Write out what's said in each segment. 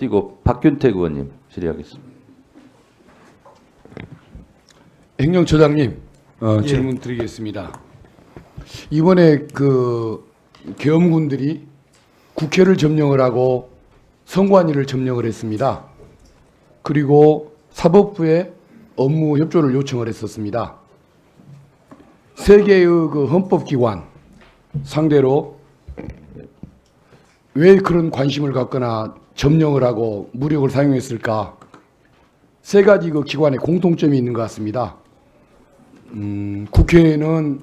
띄고 박균택 의원님 질의하겠습니다. 행정처장님 질문 드리겠습니다. 이번에 그 계엄군들이 국회를 점령을 하고 선관위를 점령을 했습니다. 그리고 사법부에 업무 협조를 요청을 했었습니다. 세 개의 그 헌법기관 상대로 왜 그런 관심을 갖거나 점령을 하고 무력을 사용했을까? 세 가지 그 기관의 공통점이 있는 것 같습니다. 국회에는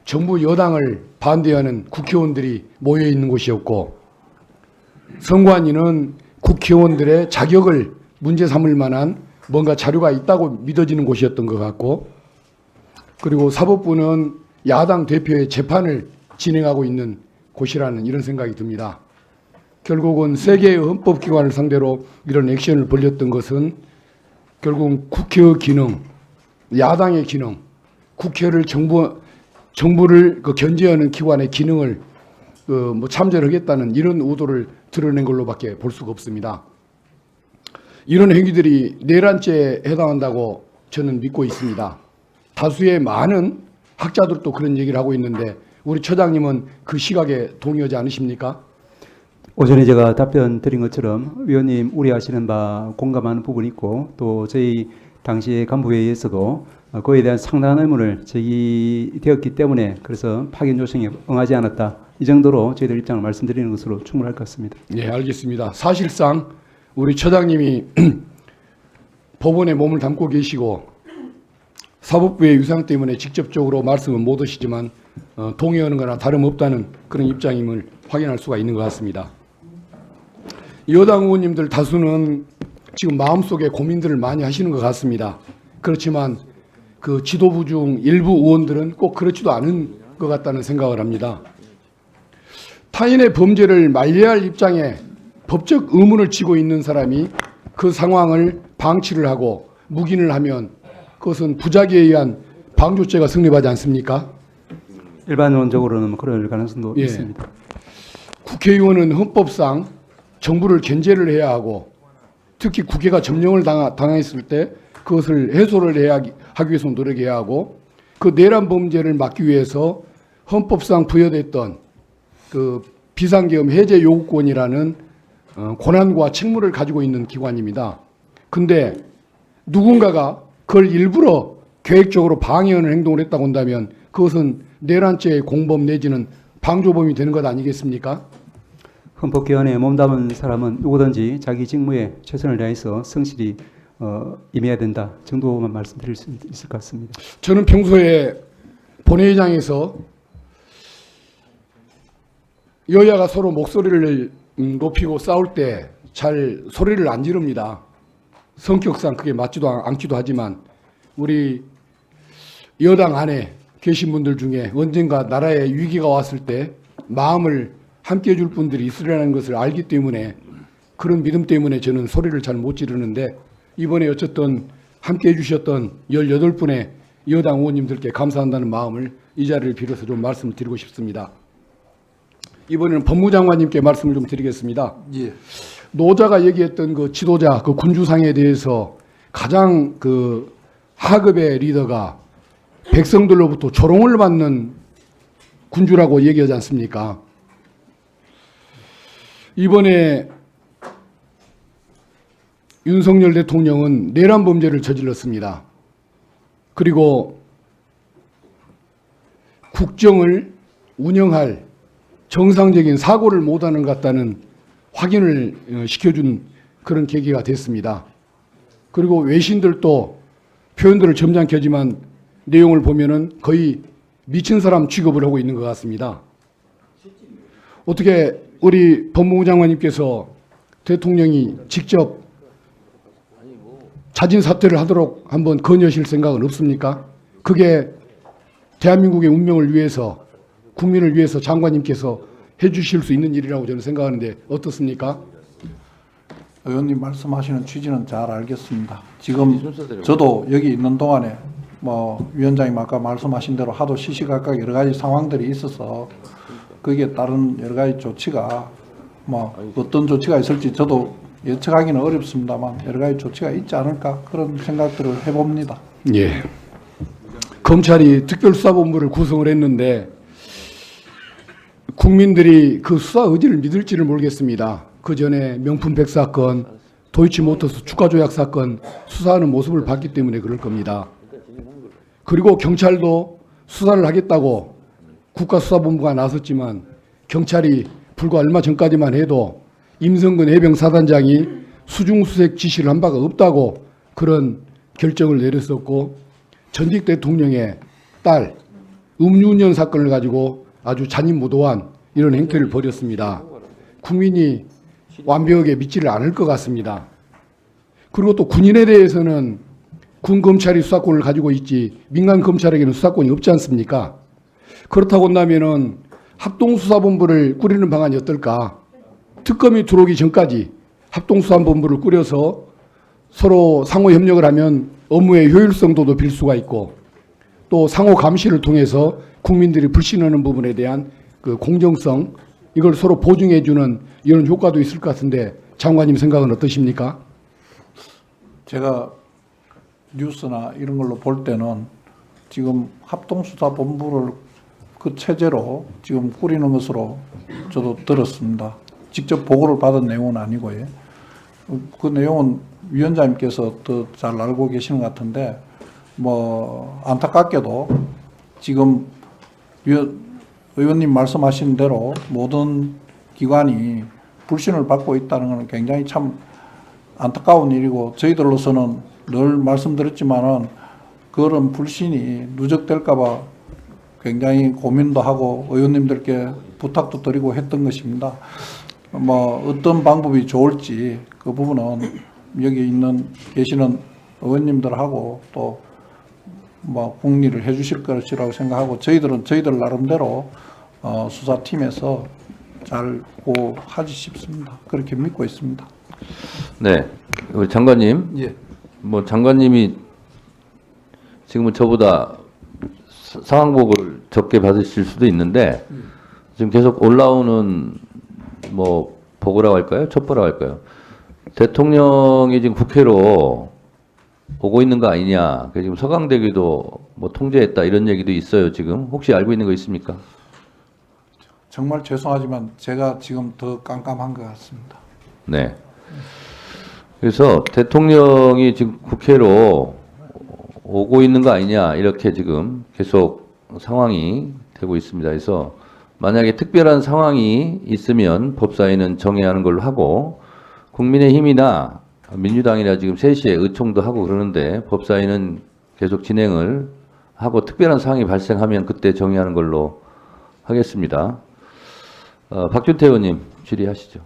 정부 여당을 반대하는 국회의원들이 모여 있는 곳이었고, 선관위는 국회의원들의 자격을 문제 삼을 만한 뭔가 자료가 있다고 믿어지는 곳이었던 것 같고, 그리고 사법부는 야당 대표의 재판을 진행하고 있는 곳이라는 이런 생각이 듭니다. 결국은 세 개의 헌법기관을 상대로 이런 액션을 벌였던 것은 결국 국회의 기능, 야당의 기능, 국회를 정부를 견제하는 기관의 기능을 참전하겠다는 이런 의도를 드러낸 걸로밖에 볼 수가 없습니다. 이런 행위들이 내란죄에 해당한다고 저는 믿고 있습니다. 다수의 많은 학자들도 그런 얘기를 하고 있는데 우리 처장님은 그 시각에 동의하지 않으십니까? 오전에 제가 답변 드린 것처럼 위원님 우려하시는 바 공감하는 부분이 있고, 또 저희 당시 간부회의에서도 그에 대한 상당한 의문을 제기되었기 때문에 그래서 파견 요청에 응하지 않았다, 이 정도로 저희들 입장을 말씀드리는 것으로 충분할 것 같습니다. 네, 알겠습니다. 사실상 우리 처장님이 법원에 몸을 담고 계시고 사법부의 위상 때문에 직접적으로 말씀은 못 하시지만 동의하는 거나 다름없다는 그런 입장임을 확인할 수가 있는 것 같습니다. 여당 의원님들 다수는 지금 마음속에 고민들을 많이 하시는 것 같습니다. 그렇지만 그 지도부 중 일부 의원들은 꼭 그렇지도 않은 것 같다는 생각을 합니다. 타인의 범죄를 만리할 입장에 법적 의문을 지고 있는 사람이 그 상황을 방치를 하고 묵인을 하면 그것은 부작위에 의한 방조죄가 성립하지 않습니까? 일반론적으로는 그럴 가능성도 예. 있습니다. 국회의원은 헌법상 정부를 견제를 해야 하고, 특히 국회가 점령을 당했을 때 그것을 해소를 하기 위해서 노력해야 하고, 그 내란 범죄를 막기 위해서 헌법상 부여됐던 그 비상계엄 해제 요구권이라는 권한과 책무를 가지고 있는 기관입니다. 근데 누군가가 그걸 일부러 계획적으로 방해하는 행동을 했다고 한다면 그것은 내란죄의 공범 내지는 방조범이 되는 것 아니겠습니까? 헌법기관에 몸담은 사람은 누구든지 자기 직무에 최선을 다해서 성실히 임해야 된다 정도만 말씀드릴 수 있을 것 같습니다. 저는 평소에 본회의장에서 여야가 서로 목소리를 높이고 싸울 때 잘 소리를 안 지릅니다. 성격상 그게 맞지도 않기도 하지만 우리 여당 안에 계신 분들 중에 언젠가 나라에 위기가 왔을 때 마음을 함께 해줄 분들이 있으리라는 것을 알기 때문에, 그런 믿음 때문에 저는 소리를 잘 못 지르는데, 이번에 어쨌든 함께 해주셨던 18분의 여당 의원님들께 감사한다는 마음을 이 자리를 빌어서 좀 말씀을 드리고 싶습니다. 이번에는 법무장관님께 말씀을 좀 드리겠습니다. 예. 노자가 얘기했던 그 지도자, 그 군주상에 대해서 가장 그 하급의 리더가 백성들로부터 조롱을 받는 군주라고 얘기하지 않습니까? 이번에 윤석열 대통령은 내란 범죄를 저질렀습니다. 그리고 국정을 운영할 정상적인 사고를 못하는 것 같다는 확인을 시켜준 그런 계기가 됐습니다. 그리고 외신들도 표현들을 점잖게 하지만 내용을 보면은 거의 미친 사람 취급을 하고 있는 것 같습니다. 어떻게 우리 법무부 장관님께서 대통령이 직접 자진 사퇴를 하도록 한번 건의하실 생각은 없습니까? 그게 대한민국의 운명을 위해서, 국민을 위해서 장관님께서 해주실 수 있는 일이라고 저는 생각하는데 어떻습니까? 의원님 말씀하시는 취지는 잘 알겠습니다. 지금 저도 여기 있는 동안에 위원장님 아까 말씀하신 대로 하도 시시각각 여러 가지 상황들이 있어서 거기에 따른 여러 가지 조치가 어떤 조치가 있을지 저도 예측하기는 어렵습니다만 여러 가지 조치가 있지 않을까 그런 생각들을 해봅니다. 예. 검찰이 특별수사본부를 구성을 했는데 국민들이 그 수사 의지를 믿을지를 모르겠습니다. 그 전에 명품백 사건, 도이치모터스 주가조약 사건 수사하는 모습을 봤기 때문에 그럴 겁니다. 그리고 경찰도 수사를 하겠다고 국가수사본부가 나섰지만 경찰이 불과 얼마 전까지만 해도 임성근 해병사단장이 수중수색 지시를 한 바가 없다고 그런 결정을 내렸었고 전직 대통령의 딸 음주운전 사건을 가지고 아주 잔인무도한 이런 행태를 벌였습니다. 국민이 완벽하게 믿지를 않을 것 같습니다. 그리고 또 군인에 대해서는 군 검찰이 수사권을 가지고 있지 민간 검찰에게는 수사권이 없지 않습니까? 그렇다고 한다면은 합동수사본부를 꾸리는 방안이 어떨까? 특검이 들어오기 전까지 합동수사본부를 꾸려서 서로 상호 협력을 하면 업무의 효율성도 높일 수가 있고 또 상호 감시를 통해서 국민들이 불신하는 부분에 대한 그 공정성 이걸 서로 보증해주는 이런 효과도 있을 것 같은데 장관님 생각은 어떠십니까? 제가 뉴스나 이런 걸로 볼 때는 지금 합동수사본부를 그 체제로 지금 꾸리는 것으로 저도 들었습니다. 직접 보고를 받은 내용은 아니고요. 그 내용은 위원장님께서 더 잘 알고 계시는 것 같은데 뭐 안타깝게도 지금 의원님 말씀하신 대로 모든 기관이 불신을 받고 있다는 것은 굉장히 참 안타까운 일이고 저희들로서는 늘 말씀드렸지만은 그런 불신이 누적될까 봐 굉장히 고민도 하고 의원님들께 부탁도 드리고 했던 것입니다. 뭐 어떤 방법이 좋을지 그 부분은 여기 계시는 의원님들하고 또 뭐 국리를 해주실 것이라고 생각하고 저희들은 저희들 나름대로 수사팀에서 잘 고하지 싶습니다. 그렇게 믿고 있습니다. 네, 우리 장관님. 예. 뭐 장관님이 지금은 저보다 상황 보고를 적게 받으실 수도 있는데 지금 계속 올라오는 뭐 보고라고 할까요? 첩보라고 할까요? 대통령이 지금 국회로 오고 있는 거 아니냐. 지금 서강대교도 뭐 통제했다 이런 얘기도 있어요. 지금 혹시 알고 있는 거 있습니까? 정말 죄송하지만 제가 지금 더 깜깜한 것 같습니다. 네. 그래서 대통령이 지금 국회로 오고 있는 거 아니냐 이렇게 지금 계속 상황이 되고 있습니다. 그래서 만약에 특별한 상황이 있으면 법사위는 정해야 하는 걸로 하고 국민의힘이나 민주당이나 지금 3시에 의총도 하고 그러는데 법사위는 계속 진행을 하고 특별한 상황이 발생하면 그때 정의하는 걸로 하겠습니다. 박준태 의원님 질의하시죠.